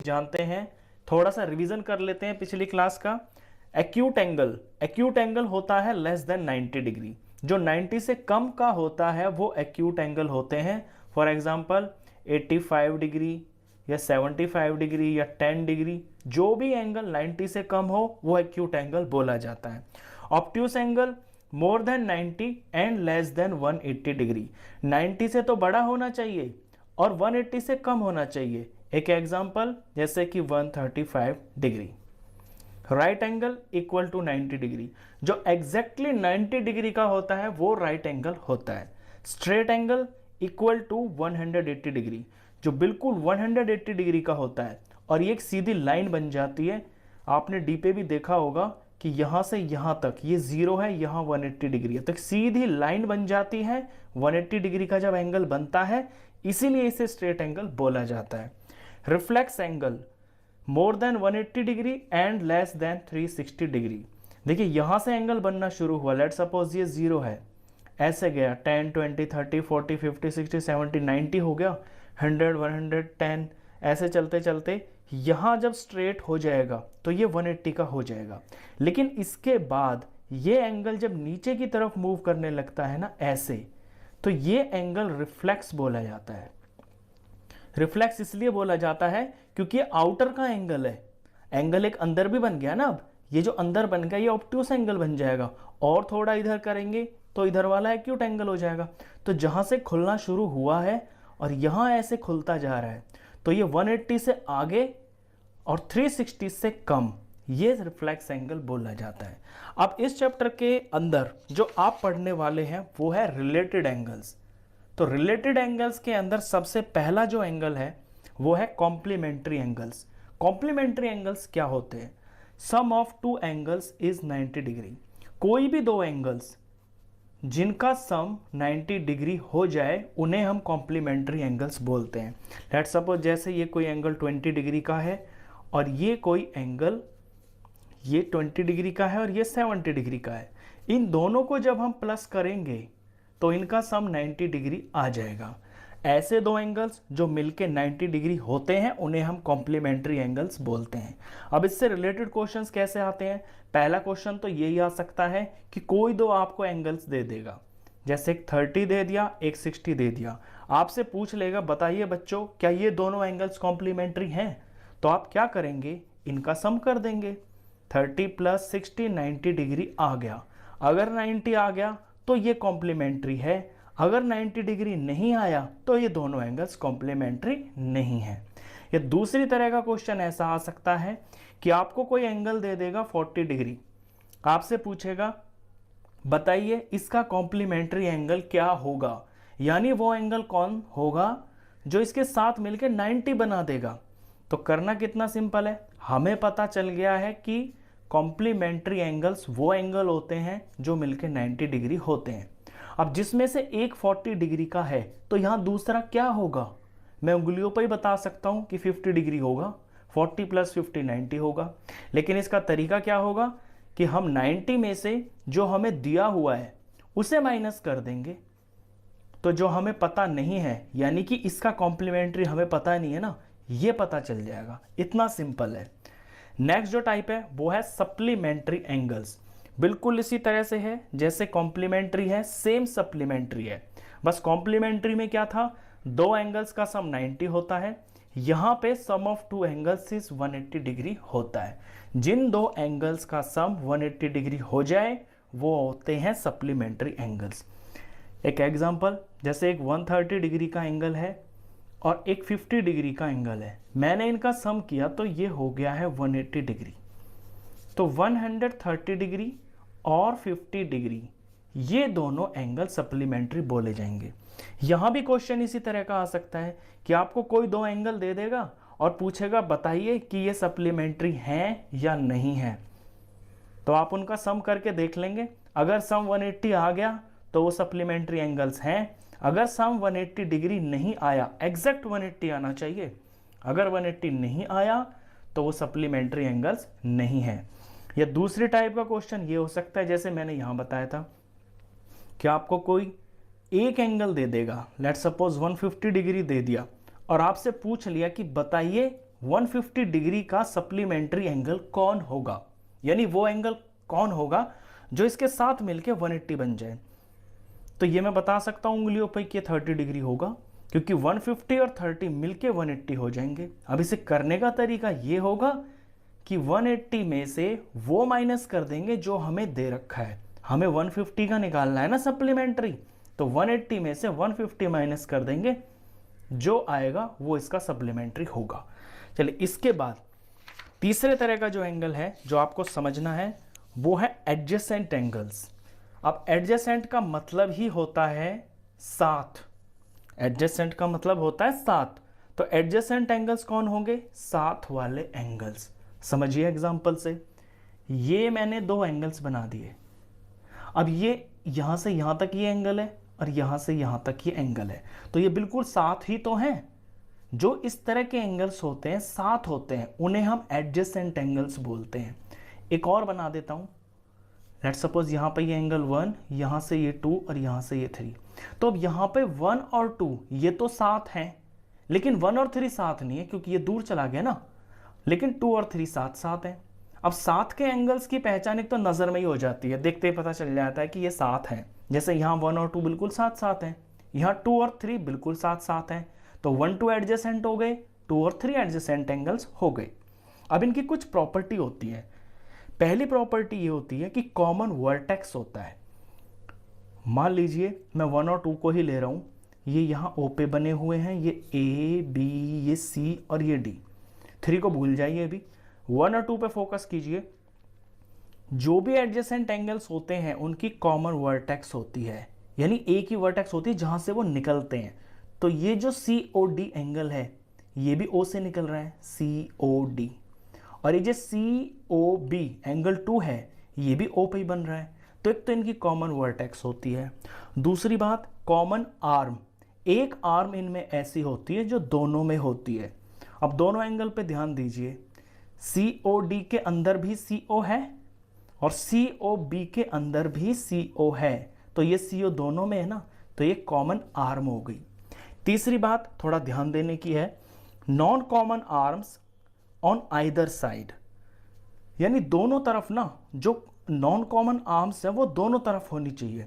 जानते हैं, थोड़ा सा रिवीजन कर लेते हैं पिछली क्लास का। एक्यूट एंगल होता है लेस देन 90 डिग्री। जो 90 से कम का होता है वो एक्यूट एंगल होते हैं। फॉर एग्जांपल 85 डिग्री या 75 डिग्री या 10 डिग्री, जो भी एंगल 90 से कम हो वो एक्यूट एंगल बोला जाता है। Obtuse angle more than 90 and less than 180 degree. 90 से तो बड़ा होना चाहिए और 180 से कम होना चाहिए। एक एग्जांपल जैसे कि 135 degree. Right angle equal to 90 degree, जो एग्जैक्टली 90 डिग्री का होता है वो राइट एंगल होता है। Straight angle equal to 180 degree, जो बिल्कुल 180 डिग्री का होता है और ये एक सीधी लाइन बन जाती है। आपने डी पे भी देखा होगा कि यहां से यहां तक ये 0 है, यहां 180 डिग्री है, तो सीधी लाइन बन जाती है। 180 डिग्री का जब एंगल बनता है इसीलिए इसे स्ट्रेट एंगल बोला जाता है। Reflex angle more than 180 degree and less than 360 degree. देखिए यहां से एंगल बनना शुरू हुआ, लेट सपोज ये 0 है, ऐसे गया 10 20 30 40 50 60 70 90 हो गया, 100 110 ऐसे चलते चलते यहां जब स्ट्रेट हो जाएगा तो ये 180 का हो जाएगा। लेकिन इसके बाद ये एंगल जब नीचे की तरफ मूव करने लगता है ना ऐसे, तो ये एंगल रिफ्लेक्स बोला जाता है। रिफ्लेक्स इसलिए बोला जाता है क्योंकि ये आउटर का एंगल है। एंगल एक अंदर भी बन गया ना, अब ये जो अंदर बन गया ये ऑब्ट्यूस एंगल बन जाएगा, और थोड़ा इधर करेंगे तो इधर वाला एक्यूट एंगल हो जाएगा। तो जहां से खुलना शुरू हुआ है और यहां ऐसे खुलता जा रहा है, तो ये 180 से आगे और 360 से कम, ये रिफ्लेक्स एंगल बोला जाता है। अब इस चैप्टर के अंदर जो आप पढ़ने वाले हैं वो है रिलेटेड एंगल्स। तो रिलेटेड एंगल्स के अंदर सबसे पहला जो एंगल है वो है कॉम्प्लीमेंट्री एंगल्स। कॉम्प्लीमेंट्री एंगल्स क्या होते हैं? Sum of two angles is 90 degree. कोई भी दो एंगल्स जिनका सम 90 डिग्री हो जाए उन्हें हम कॉम्प्लीमेंट्री एंगल्स बोलते हैं। लेट सपोज जैसे ये कोई एंगल 20 डिग्री का है और ये कोई एंगल ये 20 डिग्री का है और ये 70 डिग्री का है। इन दोनों को जब हम प्लस करेंगे तो इनका सम 90 डिग्री आ जाएगा। ऐसे दो एंगल्स जो मिलके 90 डिग्री होते हैं उन्हें हम कॉम्प्लीमेंट्री एंगल्स बोलते हैं। अब इससे रिलेटेड क्वेश्चंस कैसे आते हैं? पहला क्वेश्चन तो यही आ सकता है कि कोई दो आपको एंगल्स दे देगा, जैसे एक 30 दे दिया, एक 60 दे दिया। आपसे पूछ लेगा बताइए बच्चों क्या ये दोनों एंगल्स कॉम्प्लीमेंट्री हैं? तो आप क्या करेंगे, इनका सम कर देंगे। 30 प्लस 60 90 डिग्री आ गया। अगर 90 आ गया तो ये कॉम्प्लीमेंट्री है, अगर 90 डिग्री नहीं आया तो ये दोनों एंगल्स कॉम्प्लीमेंट्री नहीं है। ये दूसरी तरह का क्वेश्चन ऐसा आ सकता है कि आपको कोई एंगल दे देगा 40 डिग्री, आपसे पूछेगा बताइए इसका कॉम्प्लीमेंट्री एंगल क्या होगा, यानी वो एंगल कौन होगा जो इसके साथ मिलकर 90 बना देगा। तो करना कितना सिंपल है, हमें पता चल गया है कि कॉम्प्लीमेंट्री एंगल्स वो एंगल होते हैं जो मिलकर 90 डिग्री होते हैं। अब जिसमें से एक 40 डिग्री का है तो यहां दूसरा क्या होगा, मैं उंगलियों पर ही बता सकता हूं कि 50 डिग्री होगा। 40 प्लस 50 90 होगा। लेकिन इसका तरीका क्या होगा कि हम 90 में से जो हमें दिया हुआ है उसे माइनस कर देंगे, तो जो हमें पता नहीं है यानी कि इसका कॉम्प्लीमेंट्री हमें पता नहीं है ना, ये पता चल जाएगा। इतना सिंपल है। नेक्स्ट जो टाइप है वो है सप्लीमेंट्री एंगल्स। बिल्कुल इसी तरह से है जैसे कॉम्प्लीमेंट्री है, सेम सप्लीमेंट्री है। बस कॉम्प्लीमेंट्री में क्या था, दो एंगल्स का सम 90 होता है, यहां पे sum of two angles is 180 degree होता है। जिन दो एंगल्स का सम 180 डिग्री हो जाए वो होते हैं सप्लीमेंट्री एंगल्स। एक एग्जांपल जैसे एक 130 डिग्री का एंगल है और एक 50 डिग्री का एंगल है, मैंने इनका सम किया तो ये हो गया है 180 डिग्री। तो 130 डिग्री और 50 डिग्री ये दोनों एंगल सप्लीमेंट्री बोले जाएंगे। यहां भी क्वेश्चन इसी तरह का आ सकता है कि आपको कोई दो एंगल दे देगा और पूछेगा बताइए कि ये सप्लीमेंट्री हैं या नहीं है। तो आप उनका सम करके देख लेंगे, अगर सम 180 आ गया तो वो सप्लीमेंट्री एंगल्स हैं, अगर सम 180 डिग्री नहीं आया, एग्जैक्ट 180 आना चाहिए, अगर 180 नहीं आया तो वो सप्लीमेंट्री एंगल्स नहीं है। या दूसरी टाइप का क्वेश्चन ये हो सकता है जैसे मैंने यहां बताया था कि आपको कोई एक एंगल दे देगा, लेट सपोज 150 डिग्री दे दिया और आपसे पूछ लिया कि बताइए 150 डिग्री का सप्लीमेंट्री एंगल कौन होगा, यानी वो एंगल कौन होगा जो इसके साथ मिलके 180 बन जाए। तो ये मैं बता सकता हूं उंगलियों पर कि 30 डिग्री होगा, क्योंकि 150 और 30 मिलके 180 हो जाएंगे। अब इसे करने का तरीका ये होगा कि 180 में से वो माइनस कर देंगे जो हमें दे रखा है। हमें 150 का निकालना है ना सप्लीमेंट्री, तो 180 में से 150 माइनस कर देंगे, जो आएगा वो इसका सप्लीमेंट्री होगा। चलिए, इसके बाद तीसरे तरह का जो एंगल है जो आपको समझना है वो है एडजेसेंट एंगल्स। अब एडजेसेंट का मतलब ही होता है साथ, एडजेसेंट का मतलब होता है साथ। तो एडजेसेंट एंगल्स कौन होंगे, साथ वाले एंगल्स। समझिए एग्जांपल से, ये मैंने दो एंगल्स बना दिए। अब ये यहां से यहां तक ये एंगल है और यहां से यहां तक ये एंगल है, तो ये बिल्कुल साथ ही तो हैं। जो इस तरह के एंगल्स होते हैं साथ होते हैं उन्हें हम एडजेसेंट एंगल्स बोलते हैं। एक और बना देता हूं, लेट्स सपोज यहाँ पे ये एंगल 1, यहाँ से ये 2 और यहाँ से ये 3। तो अब यहाँ पे 1 और 2 ये तो साथ हैं, लेकिन 1 और 3 साथ नहीं है क्योंकि ये दूर चला गया ना, लेकिन 2 और 3 साथ साथ हैं। अब साथ के एंगल्स की पहचान एक तो नज़र में ही हो जाती है, देखते ही पता चल जाता है कि ये साथ हैं। जैसे यहाँ 1 और 2 बिल्कुल साथ साथ हैं, यहाँ 2 और 3 बिल्कुल साथ साथ हैं, तो 1 2 एडजेसेंट हो गए, 2 और 3 एडजेसेंट एंगल्स हो गए। अब इनकी कुछ प्रॉपर्टी होती है। पहली प्रॉपर्टी ये होती है कि कॉमन वर्टेक्स होता है। मान लीजिए मैं 1 और 2 को ही ले रहा हूं, ये यहाँ O पे बने हुए हैं, ये A, B, ये C और ये D। 3 को भूल जाइए, अभी 1 और 2 पे फोकस कीजिए। जो भी एडजेसेंट एंगल्स होते हैं उनकी कॉमन वर्टेक्स होती है, यानी एक ही वर्टेक्स होती है जहां से वो निकलते हैं। तो ये जो COD एंगल है ये भी O से निकल रहा है, COD, और ये जो COB एंगल 2 है ये भी O पे ही बन रहा है। तो एक तो इनकी कॉमन वर्टेक्स होती है। दूसरी बात, कॉमन आर्म, एक आर्म इनमें ऐसी होती है जो दोनों में होती है। अब दोनों एंगल पे ध्यान दीजिए, COD के अंदर भी CO है और COB के अंदर भी CO है, तो ये CO दोनों में है ना, तो ये कॉमन आर्म हो गई। तीसरी बात थोड़ा ध्यान देने की है, non common arms on either side, यानी दोनों तरफ ना जो नॉन कॉमन आर्म्स है वो दोनों तरफ होनी चाहिए।